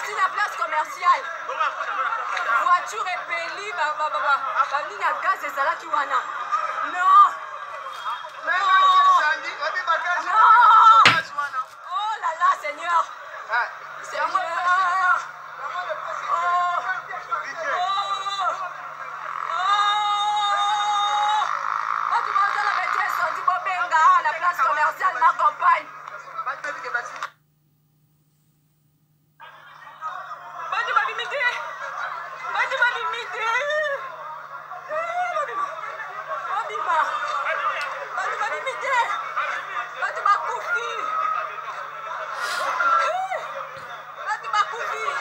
Ici la place commerciale. Voiture épelée, ligne à gaz et ça là qui wana. Non. Oh là là, Seigneur. Seigneur. La place commerciale m'accompagne.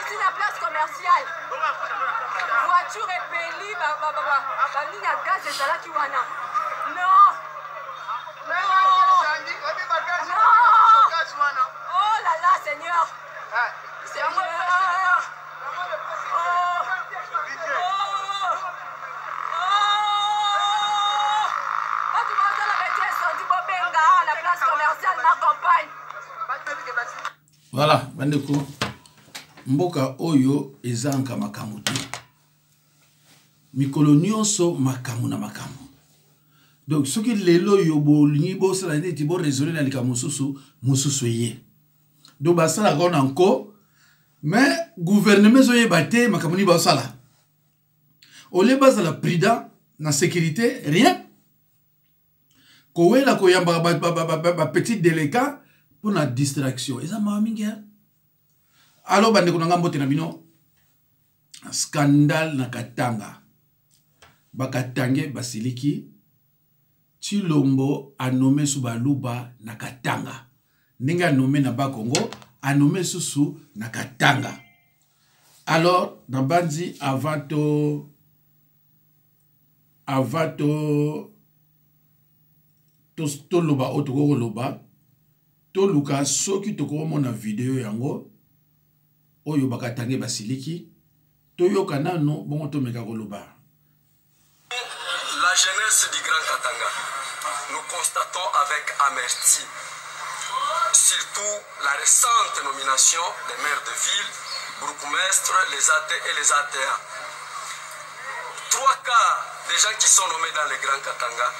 Ici la place commerciale. Voiture épelée, ligne à gaz et ça là qui wana. Non. Oh là là, Seigneur. Seigneur. La place commerciale m'accompagne. Voilà, bandeko. Mboka oyo ezanka makamu te. Mikolo nyonso makamu na makamu. Donc ce qui lelo yo bo lingi bo sala neti bo résoudre na lika mususu ye. Donc ba sala ko nanko mais gouvernement zo ye baté makamu ni ba sala. Ole base la prudent na sécurité rien. Ko wela ko yamba ba petit délicat pour la distraction. Eza maminga. Alors bande ko ngambo te na bino scandale na Katanga. Bakatange basiliki Chilombo a nommé Subaluba na Katanga. Ninga a nommé na Bakongo a nommé Susu na Katanga. Alors, dans Banzi, avant to loba otoko loba to luka soki toko mona video yango oyo bakatange basiliki to yokana no bongo to meka loba. La jeunesse du Grand Katanga, nous constatons avec amertume, surtout la récente nomination des maires de ville, bourgmestres, les AT et les ATA. 3 cas des gens qui sont nommés dans le Grand Katanga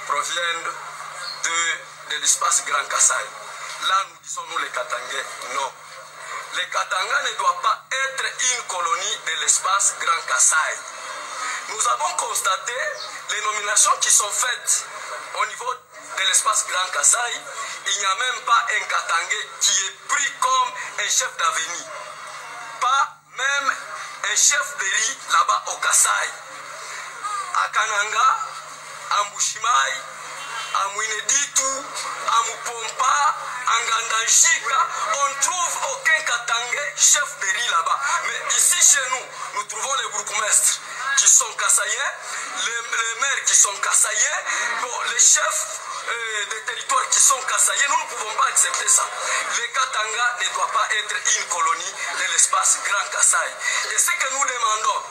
proviennent de l'espace Grand Kassai. Là, nous disons, nous les Katangais, non. Les Katanga ne doivent pas être une colonie de l'espace Grand Kassai. Nous avons constaté les nominations qui sont faites au niveau de l'espace Grand Kassai. Il n'y a même pas un Katangais qui est pris comme un chef d'avenue. Pas même un chef de riz là-bas au Kassai. À Kananga, à Mbushimai, à Mouineditu, à Mupompa, à Ngandanjika, on ne trouve aucun Katangais chef de riz là-bas. Mais ici chez nous, nous trouvons les bourgmestres qui sont kassaïens, les maires qui sont kassaïens, bon, les chefs des territoires qui sont kassaïens, nous ne pouvons pas accepter ça. Les Katanga ne doivent pas être une colonie de l'espace Grand Kassai. Et ce que nous demandons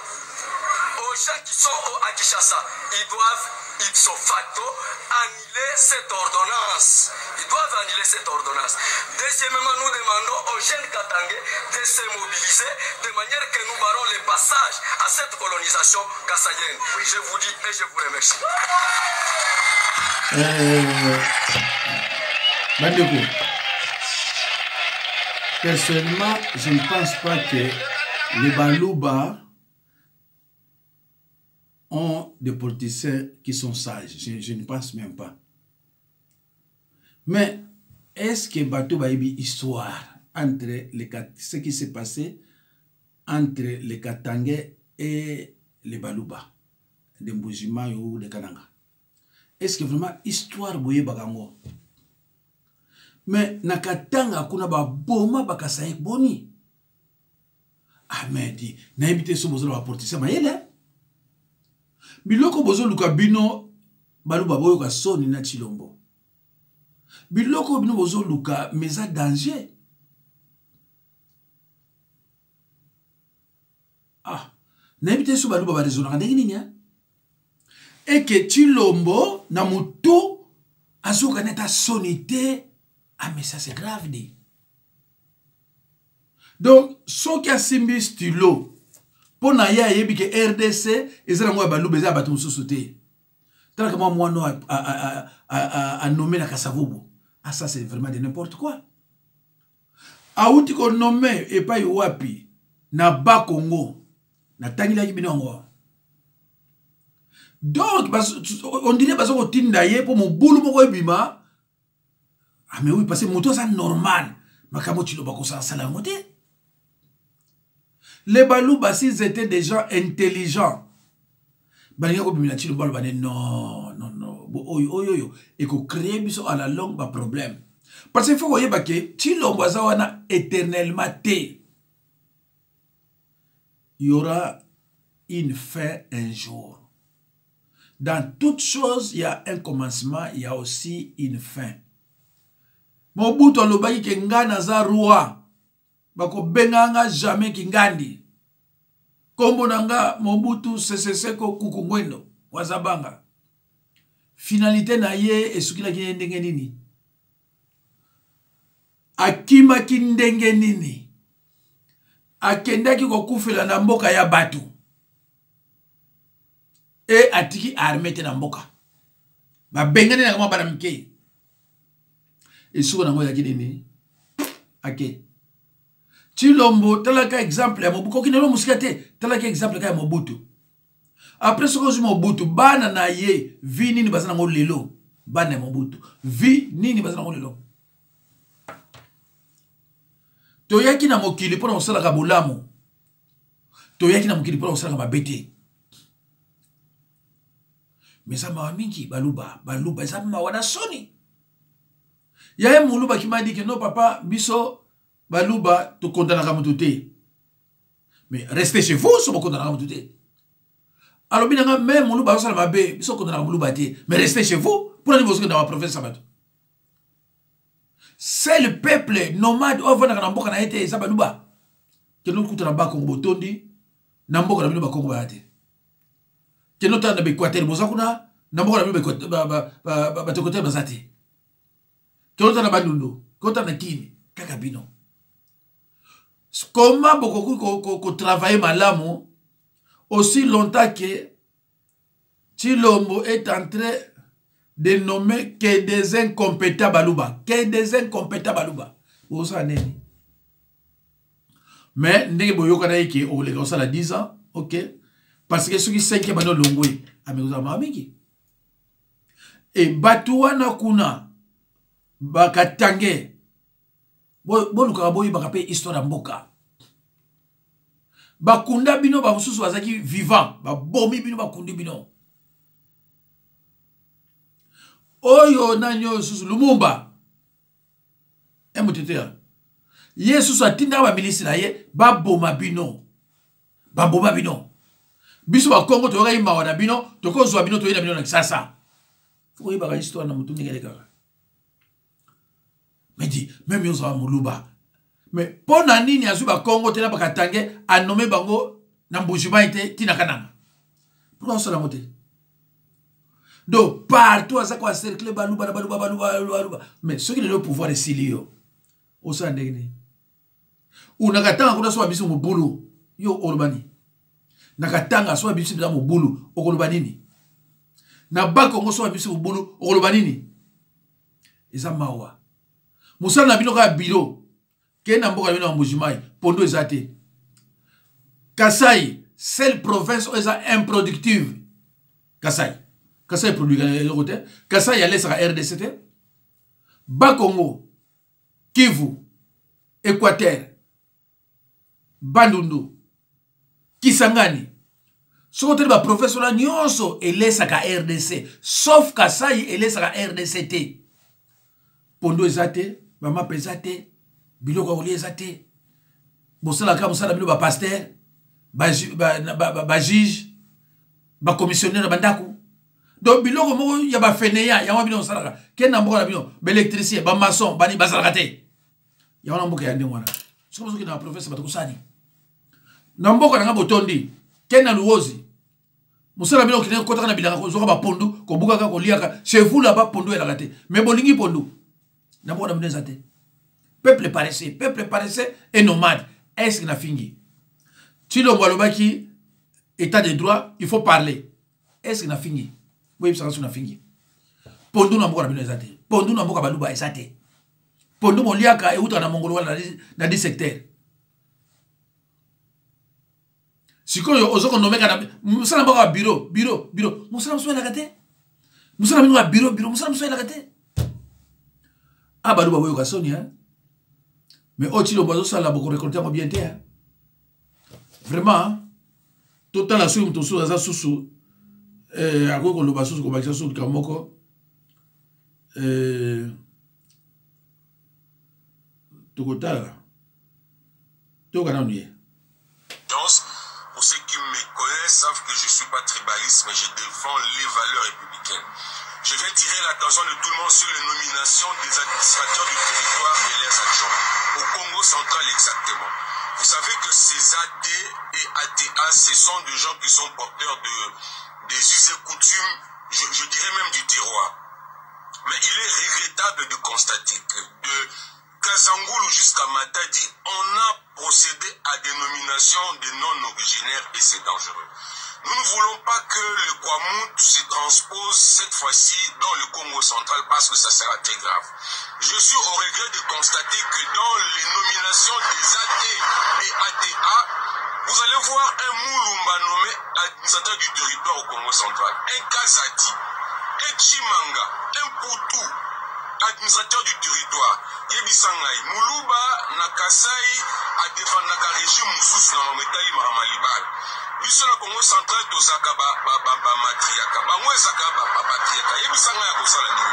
aux gens qui sont à Kinshasa, ils doivent ipso facto annuler cette ordonnance. Ils doivent annuler cette ordonnance. Deuxièmement, nous demandons aux jeunes Katangais de se mobiliser de manière que nous barrons le passage à cette colonisation kassaïenne. Je vous dis et je vous remercie. Bandeko, personnellement, je ne pense pas que les Balouba ont des politiciens qui sont sages. Je ne pense même pas. Mais est-ce que Bato Baïbi histoire entre ce qui s'est passé entre les Katangais et les Balouba, de Mbujima ou de Kananga? Est-ce que vraiment histoire boye bagango? Mais na Katanga kuna ba boma bakasaye boni. Ah mais dit na invité so bozo ba politiciens mayele. Biloko bozo luka bino Balouba boyo ka soni na Chilombo. Biloko bino bozo luka meza danger. Ah, N'habite sous baluba ba raisonner ndenge nini hein? Et que Tshilombo na mutu azuka neta sonité. Ah mais ça c'est grave dit. Donc ce qui a simbi stylo pour na ya yebi que RDC ezala ngwa baluba za batu mususuté. Tant que moi no a nommé la Kasavubu. Ah ça c'est vraiment de n'importe quoi. Aouti ko nommé et pas wapi na ba Congo na tangila kibinongo. Donc on dirait parce qu'on tinda ye pour mon boulot moko ebima. Ah mais oui parce que moto ça normal. Makamo Tshilombo ko ça sala ngote. Les baluba s'ils étaient des gens intelligents. Balinga ko bimina Tshilombo ba non non non. Oyo et ko créer biso à la longue ba problème. Parce qu'il faut voyez ba que Tshilombo azawana éternellement té. Il y aura une fin un jour. Dans toute chose, il y a un commencement, il y a aussi une fin. Mobutu alobaki ke ngana za roi. Bako benganga jamais kingandi. Kombo nanga Mobutu seseseko kukungwendo. Wazabanga. Finalité na ye esukila ki ndenge nini. Akima ki ndenge nini. Akendaki kokufela na mboka ya batu. Et atiki armée te na mboka. Ba bengane na kama bana mke. Et souvent na ngoya kidini. Ake. Tshilombo talaka exemple ya Mobutu ko kinelo musikate talaka exemple ka ya Mobutu. Après ce que je Mobutu bana na ye vi nini bazana ngo lelo bana Mobutu. Vi nini bazana ngo lelo. Toyaki na mokili pona osala ka bolamu. Toyaki na mokili pona osala ka mabete. Mais ça m'a mingi baluba ça m'a wana soni. Ya muluba qui m'a dit que non papa biso baluba to condamna ka mututé. Mais restez chez vous so condamna ka mututé. Alors binanga même muluba ça m'a bé biso condamna ka muluba té. Mais restez chez vous pour aller vous dans la province sabato. C'est le peuple nomade au vana na mboka na été ça baluba. Que nous kuta na ba Congo tondi na mboka na bino ba Congo ba té. Que nous t'en Équateur bozakuna na mboka na bino ba tokote bazati. Que nous t'en Bandundu, que nous t'en Kini, kaka bino. Comment beaucoup ko travailler malamu aussi longtemps que Tshilombo est en train de nommer que des incompétents baluba, que des incompétents baluba. Vous savez. Mais ndenge boyoka na yiki o le gosa la 10 ans, OK? Parce que ceux qui savent que bano longwe amekuza mamiki. Et batuwana kuna bakatange boluka boyi bakape histoire mboka. Bakunda bino ba mususu bazaki vivant, ba bomi bino bakundi bino. Oyo nanyo susu Lumumba. Emotetea. Yesu atinda ba milisi na ye ba boma bino. Ba boma bino. Biso ba Congo to yoka wana bino to kozwa bino to yena bino na kisasa. Faut y ba histoire na mutu ngele kaka. Mais dit même yo za muluba. Mais pona nini azu ba Congo te na ba katange a nommé bango na mbujima ite tina kananga. Pourquoi ça la moté? Donc partout ça quoi cercle baluba. Mais ceux qui ont le pouvoir de silio. Au sein ndegni. Unakatanga kuna so biso mubulu yo olbani. Nakatanga so biso bila mubulu okoloba nini? Na bakongo so biso mubulu okoloba nini? Eza mawa. Musala na bino ka biro ke na mboka bino mbujimai pondo ezate. Kasai, seule province eza improductive. Kasai produit le côté. Kasai allait sur RDC. Bakongo, Kivu, Équateur, Bandundu, Kisangani. Ce côté de la professeur Nyonso elle est sur RDC. Sauf Kasai elle est sur RDCT. Pondo ezate, Mama Pesate, Biloko Oli ezate. Bosala ka musala bilo ba pasteur, ba juge, ba commissionnaire bandaku. Donc biloko moko ya ba feneya ya wabino salaka ken na mboka na bino ba électricien ba maçon bani basalaka te ya wana mboka ya ndengwana sokozo ki na professeur batukusani na mboka na botondi Ken Alouozi. Moussa Labino qui n'est pas content de bilanga ko zoka ba pondu ko buka ko liaka chez vous là-bas pondu et la gâté. Mais bolingi pondu. N'abord on a peuple paresseux et nomade. Est-ce qu'il a fini? Si le Walobaki état de droit, il faut parler. Est-ce qu'il a fini? Oui, ça a fini. Pondu n'a pas de Pondu n'a pas baluba esate. Pondu mon liaka et outre na mongolo dans des secteurs. Si quand on a nommé Moussa n'a pas bureau. Moussa n'a pas la gâté. Moussa n'a pas bureau. Moussa n'a pas la gâté. Ah, baluba boyo kasoni, hein. Mais au tilo bazo ça là beaucoup récolter en bien terre. Vraiment, total la soupe tosu za susu à quoi qu'on le basso ko bakisa sur kamoko tokotala tokana nié. Pour ceux qui me connaissent savent que je ne suis pas tribaliste, mais je défends les valeurs républicaines. Je vais tirer l'attention de tout le monde sur les nominations des administrateurs du territoire et leurs adjoints, au Congo central exactement. Vous savez que ces AD et ATA, ce sont des gens qui sont porteurs des us et coutumes, je dirais même du terroir. Mais il est regrettable de constater que de Kazangoulou jusqu'à Matadi, on a procédé à des nominations de non-originaires et c'est dangereux. Nous ne voulons pas que le Kwamout se transpose cette fois-ci dans le Congo central parce que ça sera très grave. Je suis au regret de constater que dans les nominations des AD et ATA, vous allez voir un Moulumba nommé administrateur du territoire au Congo central, un Kazati, un Chimanga, un Poutou, administrateur du territoire. Yebisangai, Mouluba, Nakasai, a défendu la régime Moussous dans le métal Mahamalibal. Biso na Congo central tozaka ba matriaka. Ba mwezaka ba patriaka. Yebisangai a kosala ni.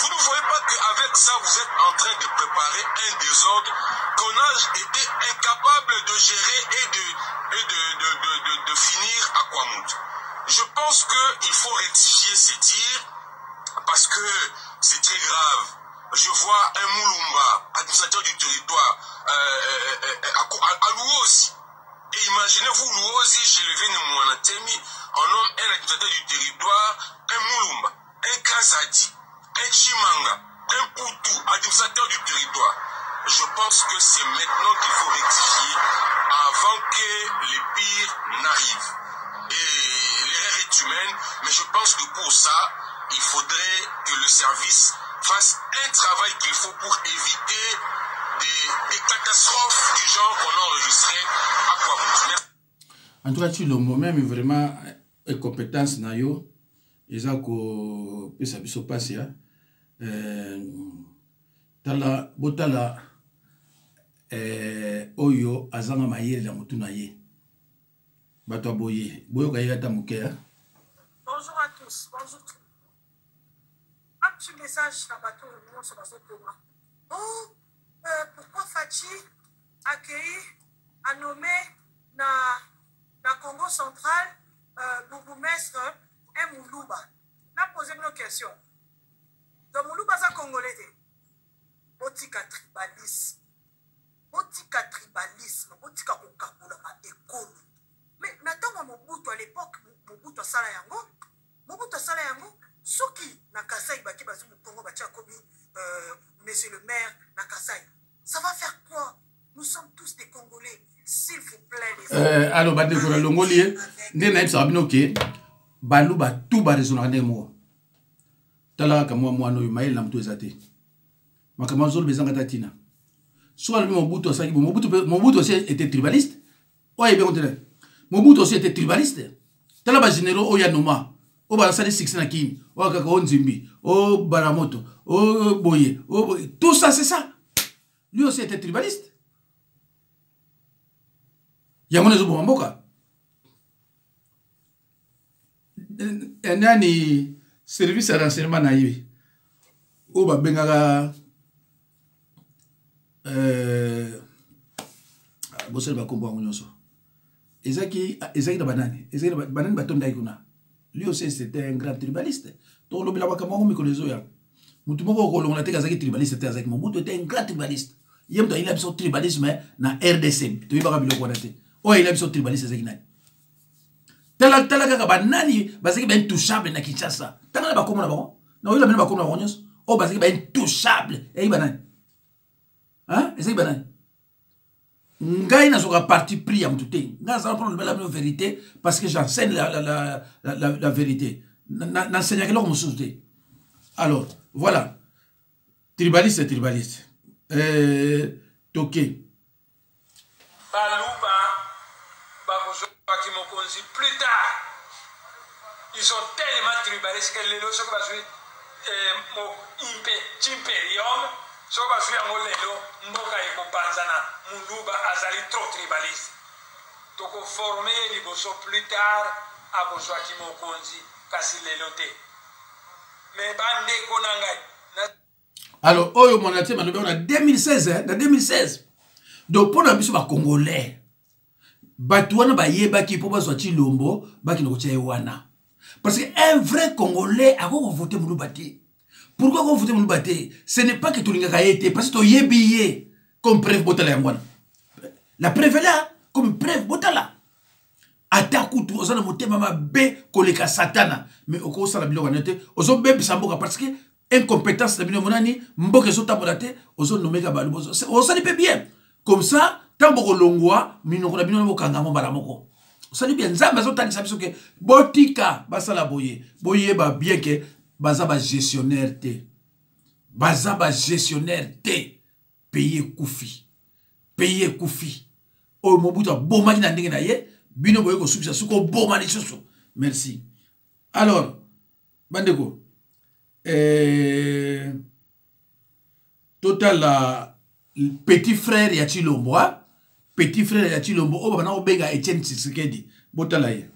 Vous ne voyez pas qu'avec ça, vous êtes en train de préparer un désordre qu'on a été incapable de gérer et de finir à Kwamout. Je pense qu'il faut rectifier ces tirs parce que c'est très grave. Je vois un Moulumba, administrateur du territoire, à Louosi. Et imaginez-vous Louosi chez le Véné Mouanatemi, en homme un administrateur du territoire, un Moulumba, un Kazadi, un Chimanga, un Poutou, administrateur du territoire. Je pense que c'est maintenant qu'il faut rectifier avant que les pires n'arrivent. Et l'erreur est humaine, mais je pense que pour ça, il faudrait que le service fasse un travail qu'il faut pour éviter des catastrophes du genre qu'on a enregistré à Kwamout. En tout cas, tu le même vraiment compétence na yo, ils ont ko pesa biso passe ya. Tala botala oyo azanga mayele la mutu na ye. Bato boye, boyo kaya ta muke. Bonjour à tous, bonjour. Un petit message à bateau sur la zone de moi. Oh, pourquoi Fachi a nommé dans Congo central bourgmestre un Moulouba? On a posé une question. Dans Moulouba, c'est congolais. Botika tribalisme. Botika tribalisme. Botika kokabula ma école. Mais natanga Mobutu à l'époque, Mobutu a sala yango. Mobutu a sala yango. Soki na Kasai baki bazu Congo batia kobi monsieur le maire na Kasai. Ça va faire quoi? Nous sommes tous des Congolais. S'il vous plaît, les alors bande ko longolier ne na ipsa binoke balu ba tout ba raisonner ndemo. Tala ka moi no mail na mtu ezate. Makama zolo bezanga tatina. Soit le Mobutu a saki Mobutu aussi était tribaliste. Ouais, bien entendu. Mobutu aussi était tribaliste. Tala ba généraux oyanoma. O ba sali 6 na kimi, o kaka Nzimbi, o Baramoto, o Boye, tout ça c'est ça. Lui aussi était tribaliste. Yamone zo bomboka. Nani service à renseignement na yibi. O ba bengaka bosel ba kombo ngonyonso. Ezaki da banane, ezaki da banane batonda ikuna. Lui aussi c'était un grand tribaliste. Donc le bilaba kama ngomi kolezo ya. Mutu moko ko longa teka zaki tribaliste c'était avec Mobutu était un grand tribaliste. Yem to il a besoin tribalisme na RDC. To yibaka biloko na te. O il a besoin tribalisme zaki nani. tala kaka banani bazaki ba intouchable na Kinshasa tanga ba komona ba na oyo ba komona ba nyos o bazaki ba intouchable e banani hein ezaki banani ngai na soka parti pris ya mutute nga za prendre la vérité parce que j'enseigne la vérité n'enseigne que l'homme sous-té. Alors voilà tribaliste et tribaliste toqué Baluba Bakozoaki Mokonzi plus tard ils sont tellement tribalistes que les lois sont imperium sont basés en lelo mboka ekopanzana Muluba azali trop tribaliste donc formé liboso plus tard Akozoaki Mokonzi kasi lelo te mais bande konangai. Alors oyo monate malobi on a 2016 hein dans 2016 donc pour na biso ba congolais batu wana ba yebaki po bazwa Chilombo baki noko tshaya wana parce que un vrai congolais a ko voter Muluba te. Pourquoi ko voter Muluba te? Ce n'est pas que tolinga ka yete parce que to yebiye comme preuve botala yangwana. La preuve là comme preuve botala. Ata kutu ozana motema mabe koleka satana mais oko sala bilo wanete ozo bebi samboka parce que incompétence de monani mboke sota bolate ozo nomeka balu ozo lipe bien comme ça tambo longwa minoko na bino bokanga mo bala moko osali bien nzamba zo tani sabiso ke botika basala boye ba bien que baza ba gestionnaire te payer kufi o mobuta boma kina ndenge na ye bino boye ko subisa suko boma ni susu merci. Alors bandeko total la petit frère ya Chilombo o baba na obenga Etienne Tshisekedi botala ye.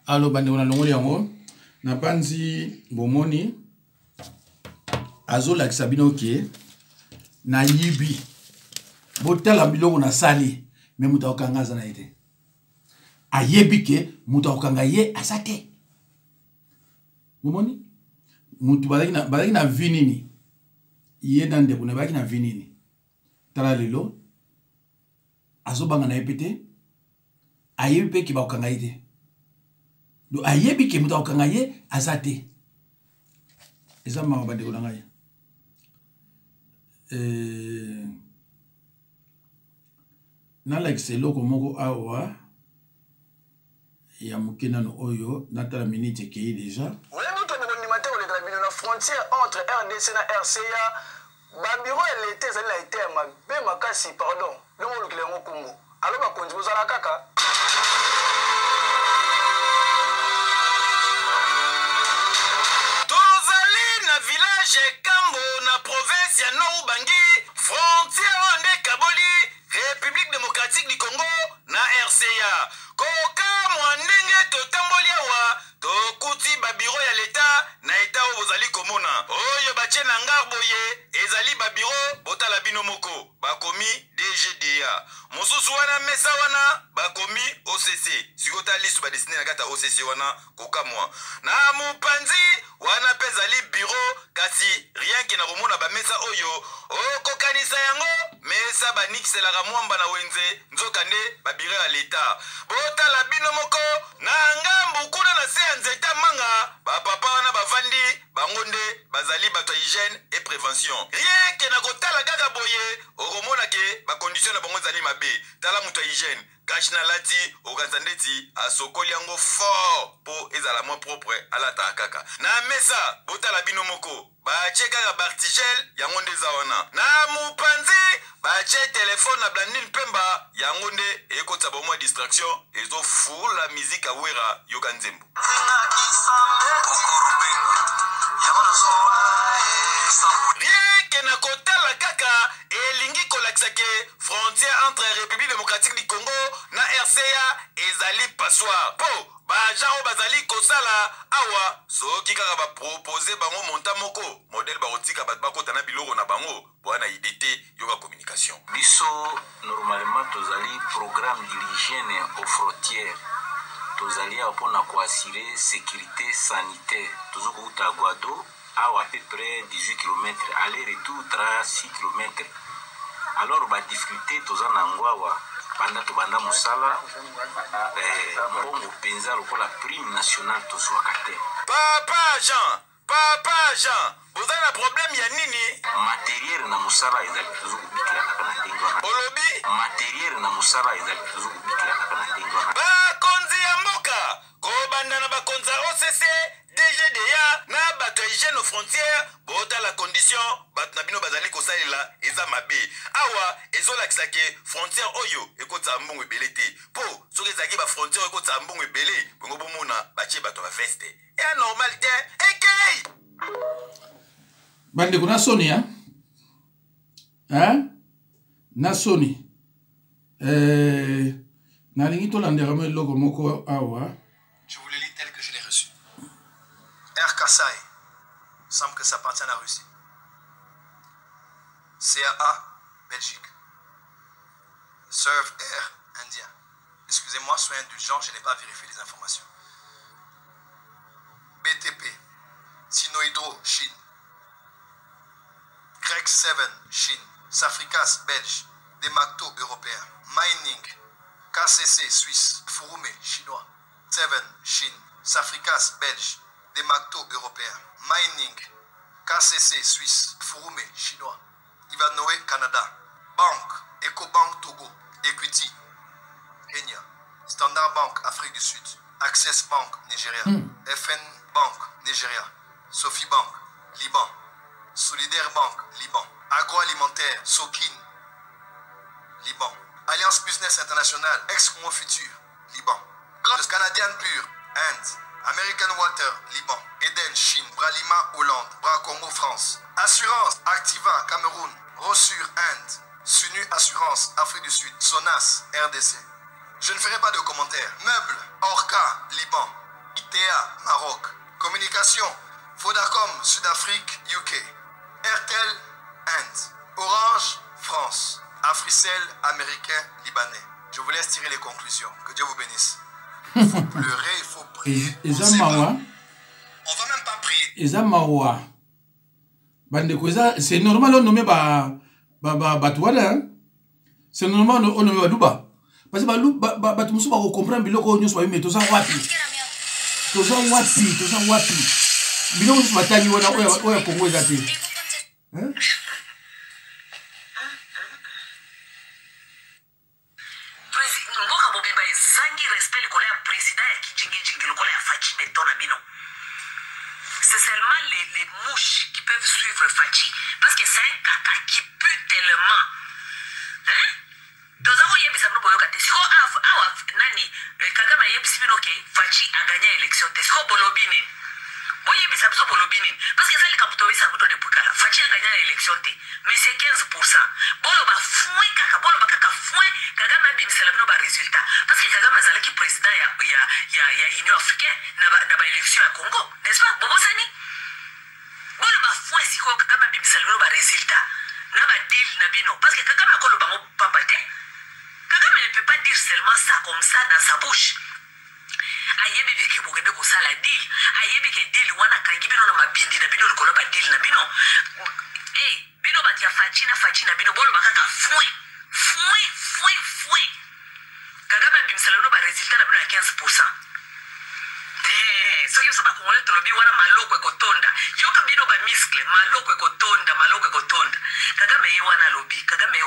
Alo bande on a longoli yango na panzi bomoni azola kisabino ke na yibi botala biloko na sali me muta okangaza na ite ayebi ke muta okanga ye asate bomoni mutu balaki na vinini ye dande kuna balaki na vinini tala lelo azobanga na ye pe te ayebi mpe ke bakokanga ye te do ayebi ke moto akokanga ye aza te eza mawa bandeko na ngai nalakisa eloko moko awa ya moke nano oyo natala minute ekei deja frontière entre RDC na RCA babiro ya leta ezali na ete ya mabe makasi pardon ndenge olukila yango kongo alo bakonzi bozala kaka tozali na village Kambo na province ya Nord Ubangi frontière nde kaboli République démocratique du Congo na RCA koka mwandenge totamboli awa tokuti babiro ya leta na eta oyo bozali komona oyo batie na ngarboye ezali babiro botala bino moko bakomi DGDA mosusu wana mesa wana bakomi OCC sikota lisu badesine na kata OCC wana kokamwa na mopanzi wana pe ezali biro kasi rien ke na komona bamesa oyo okokanisa yango mesa banikiselaka mwamba na wenze nzoka nde babiro ya leta botala bino moko na ngambu kuna na se ya nzeta manga bapapa wana bavandi bango nde bazali bato ya hygiène et prévention rien ke na kotala kaka boye okomona ke bakondition na bango ezali mabe tala moto ya hygiène kashi na lati okanisa ndeti asokoli yango fort mpo ezala mwa propre alataka kaka na mesa botala bino moko batie kaka bartigel yango nde eza wana na mopanzi batie telefone na Blandine Pemba yango nde ekotisa bomwa distraction ezofula miziki awera yoka nzembo rien ke na kotala kaka elingi kolakisa ke frontière entre République démocratique du Congo na RCA ezali passoire po bajan oyo bazali kosala awa soki kaka bapropose bango monta moko modele bakotika bato bakota na biloko na bango wana ide te yoka communication biso normalement tozali programme d'hygiène aux frontières tozali awa mpona koassire sécurité sanitaire tozokouta Guado awa à peu près 18 km aller-retour 36 km alors badifficulté toza na yango awa banda tobanda mosala mbongo mpenza lokola prime nationale tozwaka te Papa Jean bozali na problème ya nini matériel na mosala ezali tozokobikila kaka na ndenge wana olobi matériel na mosala ezali tozokobikila kaka na ndenge wana bakonzi ya mboka kobanda na bakonzi ya OCC DGDA na bato ya hygiène aux frontières botala condition bato na bino bazali kosalela eza mabe awa ezolakisa ke frontière oyo ekotisa mbongo ebele te mpo soki ezalaki bafrontière oyo ekotisa mbongo ebele bongo bomona batie bato ya veste ya normal te ekei bandeko na soni na soni nalingi tolandela mo eloko moko awa. Je vous le lis tel que je l'ai reçu. Air Kasaï semble que ça appartient à la Russie. CAA Belgique. Serve Air Indien. Excusez-moi, soyez indulgent, je n'ai pas vérifié les informations. BTP Sinohydro Chine. Greg 7 Chine. Safricas Belge. Demacto européen. Mining KCC Suisse. Furume chinois. 7 Chine. Safricas Belge. Demacto européen. Mining KCC Suisse. Furume chinois. Ivanhoe Canada. Banque EcoBank Togo. Equity Kenya. Standard Bank Afrique du Sud. Access Bank Nigeria. FN Bank Nigeria. Sophie Bank Liban. Solidaire Bank Liban. Agroalimentaire Sokin Liban. Alliance Business International Ex-Congo Futur Liban. Grande Canadian Pure Inde. American Water Liban. Eden Chine. Bralima Hollande. Bras Congo France. Assurance Activa Cameroun. Rossure Inde. Sunu Assurance Afrique du Sud. Sonas RDC. Je ne ferai pas de commentaires. Meubles Orca Liban. ITA Maroc. Communication Vodacom Sud-Afrique UK. Airtel Inde. Orange France. Africell américain libanais. Je vous laisse tirer les conclusions. Que Dieu vous bénisse. Il faut pleurer, il faut prier. On va même pas prier. Eza mawa. Bandeko eza c'est normal on nomme ba bato wana c'est normal on est baluba parce que bato mosusu bakocomprendre biloko nyonso bayo mais toza wapi biloko nyonso batangi wana oyo kongo eza te mboka mobimba ezangi respect likolo ya président ya kijingijingi lokola ya Faci Beton na bino. C'est seulement les mouches qui peuvent suivre Faci parce que c'est un caca qui pue tellement. Hein? Dozako yebisa bino boyoka te. Siko awa nani Kagame yebisi bino ke Faci a gagné élection te. Siko bolobini. Boyebisa biso bolobini. Parce que ça les kaputo bisa buto depuis kala. Faci a gagné l'élection te. Mais c'est 15%. Bolo ba fouin kaka, bolo ba kaka fouin Kagame bimisa la bino ba résultat. Parce que Kagame azalaki président ya Union africaine na ba élection ya Congo. N'est-ce pas? Bobo sani. Bolo ba fouin siko Kagame bimisa la bino ba résultat. Na ba deal na bino. Parce que Kagame akolo bango papa te. Kagame ne peut pas dire seulement ça comme ça dans sa bouche. Ayebi biki bokebe ko sala deal. Ayebi ke deal wana kangi bino na mabindi na bino likolo ba deal na bino. Bino batia Faci na bino bolo bakaka fouin. Kagame bimisala bino ba résultat na bino ya 15%. So yo saba kongole tolobi wana maloko ekotonda. Yo ka bino ba muscle maloko ekotonda. Kagame ye wana lobi. Kagame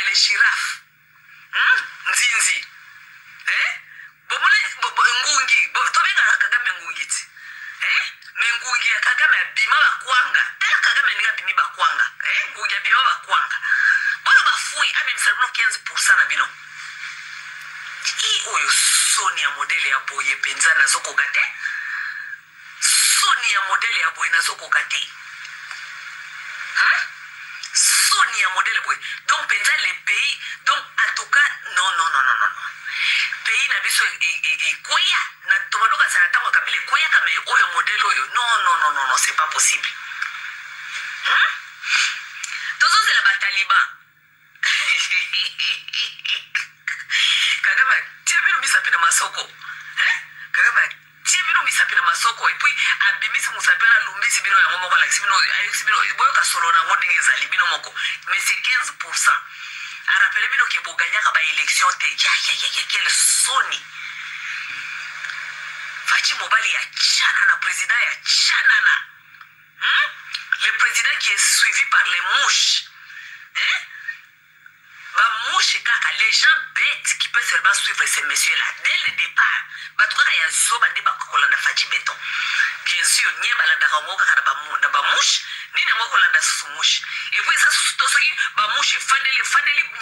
le girafe. Nzinzi. Bomole ngungi. Tobenga Kagame ngungi ti. Mengungi ya Kagame bima bakwanga. Tala Kagame ninga bimi bakwanga. Ngungi ya bima bakwanga. Bolo bafui ame misaluno 15% na bino. Oyo soni ya modele ya boye penza na zoko kate. Soni ya modele ya boye na zoko kate. Soni ya modele boye. Donc penza les pays. Donc en tout cas non. Pays na biso koya na tomanoka sana tango kabile koya kame oyo modele oyo. Non, c'est pas possible. Tozo c'est la Taliban. Kagame tiamino misapi na masoko. Kagame tiamino misapi na masoko et puis abimisi musapi na lumbisi bino ya ngomoko la sibino boyo ka solo na ngode ngezali bino moko. Mais c'est 15%. A rappelé bino ke bo gagner ba élection te. Ya quel soni. Faci Mobali ya Tchanana, président ya Tchanana. Le président qui est suivi par les mouches. Mouche kaka, les gens bêtes qui peuvent seulement suivre ces messieurs-là dès le départ. Batuka ya zoba de bakolanda Faci Beton. Bien sûr, nye balanda kamoka kana ba mouche, ni na ngoko landa susu mouche. Et puis ça susu tosoki ba mouche fandeli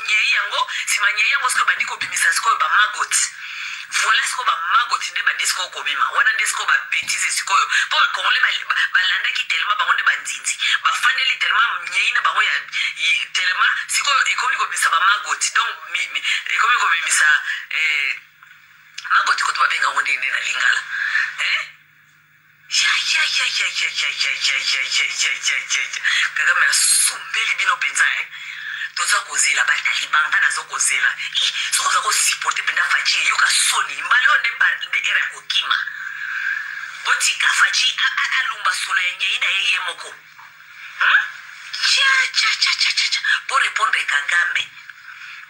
nyei yango, si ma nyei yango sko bandiko bimisa sko ba magot. Voilà ce qu'on va magoti de bandisco kobima. Wana ndesco ba bêtise siko. Pour kongole ba landa ki tellement ba onde bandinzi. Ba faneli tellement nyeina ba ya tellement siko ekomi ko bisa ba magoti. Donc ekomi ko bimisa magoti ko to ba benga onde ni na lingala. Kagame asumbeli bino penza toza kozela ba talibanga nazo kozela soko za ko supporter penda Faci yoka soni mbale onde era kokima botika Faci alumba solo yenye ina yeye moko cha bo répondre Kagame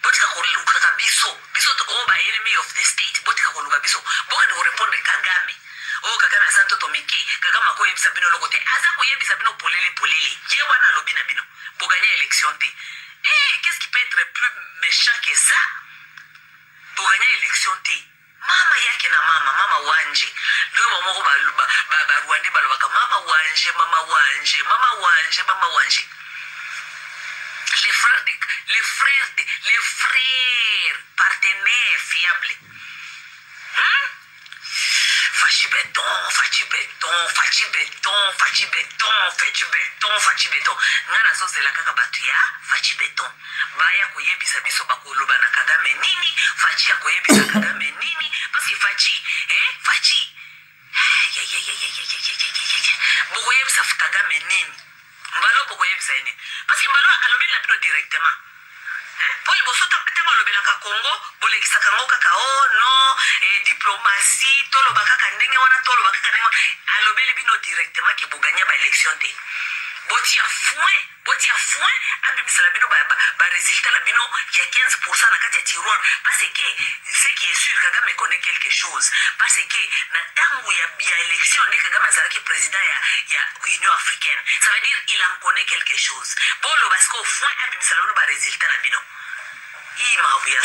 botika ko luka kabiso biso to ba enemy of the state botika ko luka biso bo ko répondre Kagame Kagame asanto tomike Kagame ko yebisa bino lokote aza ko yebisa bino polele ye wana lobi na bino bo gagner élection te. Qu'est-ce qui peut être plus méchant que ça? Pour gagner l'élection, mama yake na mama wanje. Leo mamoko ba Rwanda balobaka mama wanje. Les frères partenaires fiables. Faci Beton. Ngana zozela kaka batu ya Faci Beton. Baya koyebisa biso bakoloba na Kagame nini, Faci akoyebisa Kagame nini, parce que Faci. Bokoyebisa Kagame nini. Mbalo bokoyebisa nini. Parce que mbalo alobi na bino directement. Poli bosota tango alobela ka Congo, bolekisa kango kaka no, diplomatie, toloba kaka ndenge wana toloba kaka ndenge alobeli bino directement ke boganya ba élection te. botia foin abimisala bino ba résultat la bino il y a 15% na kati ya tiroir parce que ce qui est sûr Kagame connaît quelque chose parce que na tangu ya élection ne Kagame azalaki président ya Union africaine ça veut dire il en connaît quelque chose bolo parce qu'au foin abimisala bino ba résultat la bino i mabu ya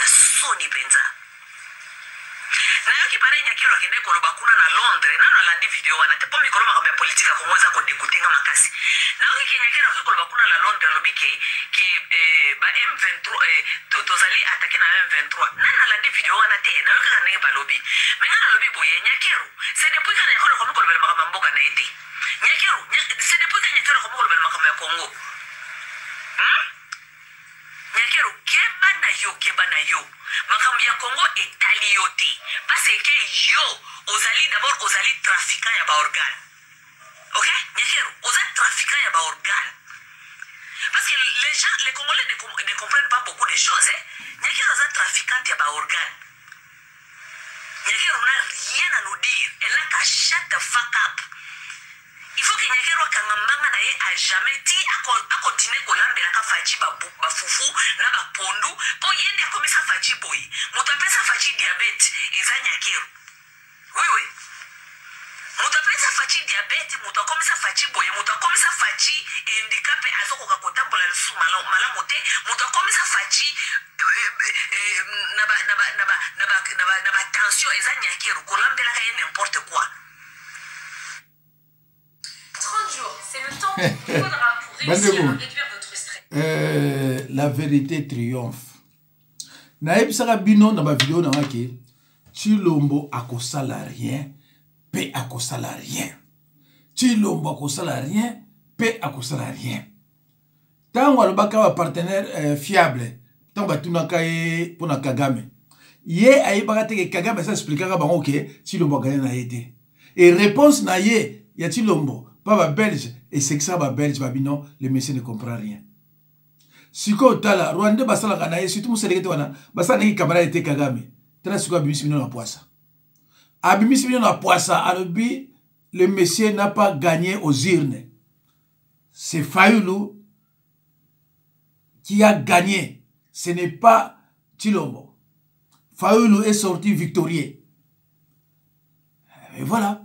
soni penza nayoki pare nyakiro akende koloba kuna na Londres nano alandi video wana te po mikolo makambo ya politika kongoza kodekutenga makasi nayoki kenyakiro akikoloba kuna na Londres alobi ke ba M23 tozali atake na M23 nano alandi video wana te nayoki kanenge balobi mais ngana alobi boye nyakiro c'est depuis kana yakolo komikolobela makambo ya mboka na ete nyakiro c'est depuis kana nyakiro komikolobela makambo ya Congo nyakiro keba na yo makambo ya Congo etali yo te parce que yo ozali trafiquant ya ba organe ok nyakiro ozali trafiquant ya ba organe parce que les Congolais ne comprennent pas beaucoup de choses nyakiro ozali trafiquant ya ba organe nyakiro n'a rien à nous dire elle n'a qu'à shut the fuck up. Il faut que Nyakero Kangambanga na ye a jamais dit a continuer kolambela ka fachi ba fufu na ba pondu po yende akomisa fachi boy. Mutapesa fachi diabete eza Nyakero. Oui. Mutapesa fachi diabete mutakomisa fachi boy, mutakomisa fachi handicapé azoko ka kotambola lusu malamote, mutakomisa fachi na ba tension eza Nyakero kolambela ka ye n'importe quoi. 30 jours, c'est le temps qu'il faudra pour réussir à réduire votre stress. La vérité triomphe. Naebisaka bino na ba vidéo na ngaki Tshilombo akosala rien, pe akosala rien. Tshilombo akosala rien, pe akosala rien. Tango alobaka ba partenaire fiable, tango batunaka ye pona Kagame. Ye ayebaka te ke Kagame sa expliquera bango ke Tshilombo gagné na yete. Et réponse na ye ya Tshilombo pas belge et c'est que ça va belge babino le monsieur ne comprend rien. Siko tala Rwanda basala kana surtout muselekete wana basala ni kamera ete Kagame tala siko abimisi bino na poisa. Abimisi bino na poisa alobi le monsieur n'a pas gagné aux urnes. C'est Fayulu qui a gagné. Ce n'est pas Tshilombo. Fayulu est sorti victorieux. Et voilà.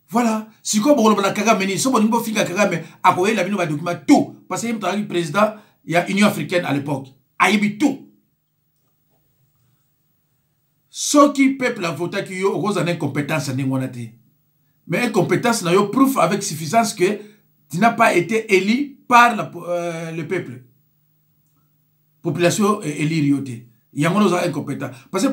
Voilà. Si vous avez Kagame, si vous avez Kagame, vous avez des documents, tout. Parce qu'il y a un président, il y a l'Union africaine à l'époque. Il y a tout. Ce qui peuple a voté, qui a une incompétence, mais incompétence, n'a pas preuve avec suffisance que tu n'as pas été élu par le peuple. Population élue. Il y a une incompétence. Parce que